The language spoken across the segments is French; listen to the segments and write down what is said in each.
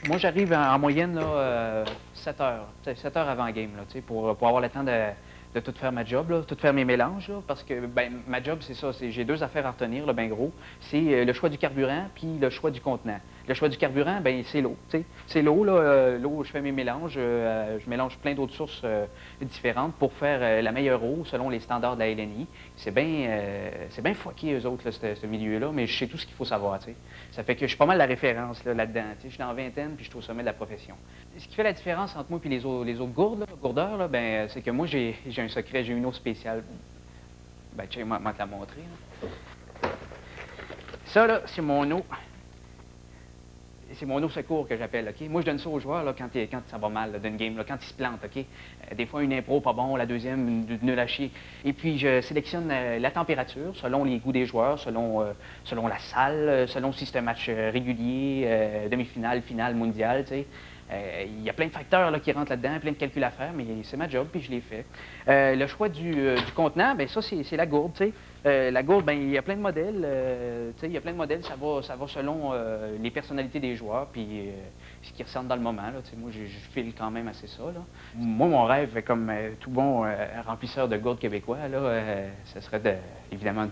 Moi, j'arrive en moyenne là, 7 heures, 7 heures avant game, là, pour avoir le temps de tout faire ma job, là, tout faire mes mélanges, là, parce que ben, ma job, c'est ça, j'ai deux affaires à retenir, là, ben gros. C'est le choix du carburant puis le choix du contenant. Le choix du carburant, ben c'est l'eau, tu sais. C'est l'eau, là, l'eau où je fais mes mélanges, je mélange plein d'autres sources différentes pour faire la meilleure eau selon les standards de la LNI. C'est bien fucké, eux autres, là, ce milieu-là, mais je sais tout ce qu'il faut savoir, tu sais. Ça fait que je suis pas mal la référence là-dedans, tu sais. Je suis dans la vingtaine puis je suis au sommet de la profession. Ce qui fait la différence entre moi et les autres gourdes, là, gourdeurs, là, ben, c'est que moi, j'ai un secret, j'ai une eau spéciale. Ben, tiens, moi, te la montrer. Là. Ça, là, c'est mon eau. C'est mon eau secours que j'appelle, OK? Moi, je donne ça aux joueurs là, quand ça va mal d'une game, là, quand ils se plantent, OK? Des fois, une impro pas bon, la deuxième, nul à chier. Et puis, je sélectionne la température selon les goûts des joueurs, selon la salle, selon si c'est un match régulier, demi-finale, finale, mondiale, tu sais. Il y a plein de facteurs là, qui rentrent là-dedans, plein de calculs à faire, mais c'est ma job, puis je l'ai fait. Le choix du contenant, bien ça, c'est la gourde, tu sais. La gourde, ben, il y a plein de modèles. Il y a plein de modèles, ça va selon les personnalités des joueurs, puis ce qui ressentent dans le moment. Là, moi, je file quand même assez ça. Là. Moi, mon rêve, comme tout bon remplisseur de gourde québécois, là, ce serait évidemment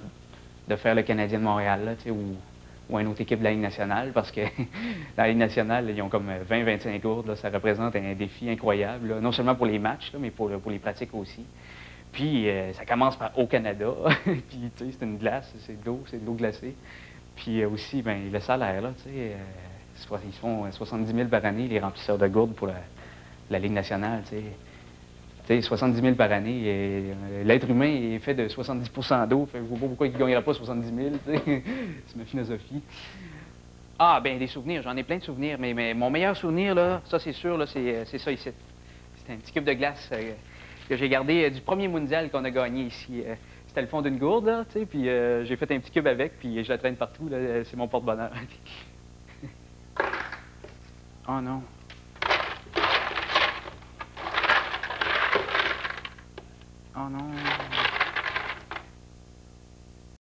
de faire le Canadien de Montréal, là, ou une autre équipe de la Ligue nationale, parce que dans la Ligue nationale, ils ont comme 20-25 gourdes. Là, ça représente un défi incroyable, là, non seulement pour les matchs, là, mais pour les pratiques aussi. Puis, ça commence au Canada. Puis, tu sais, c'est une glace, c'est de l'eau glacée. Puis aussi, ben, le salaire, là, tu sais, ils font 70 000 par année, les remplisseurs de gourdes pour la Ligue nationale, tu sais. Tu sais, 70 000 par année, l'être humain est fait de 70 d'eau. Fait que je vois pas pourquoi il ne gagnerait pas 70 000, tu sais. C'est ma philosophie. Ah, ben des souvenirs, j'en ai plein de souvenirs, mais mon meilleur souvenir, là, ça c'est sûr, là, c'est ça ici. C'est un petit cube de glace que j'ai gardé du premier mondial qu'on a gagné ici. C'était le fond d'une gourde, là, tu sais, puis j'ai fait un petit cube avec, puis je la traîne partout, là, c'est mon porte-bonheur. Oh non.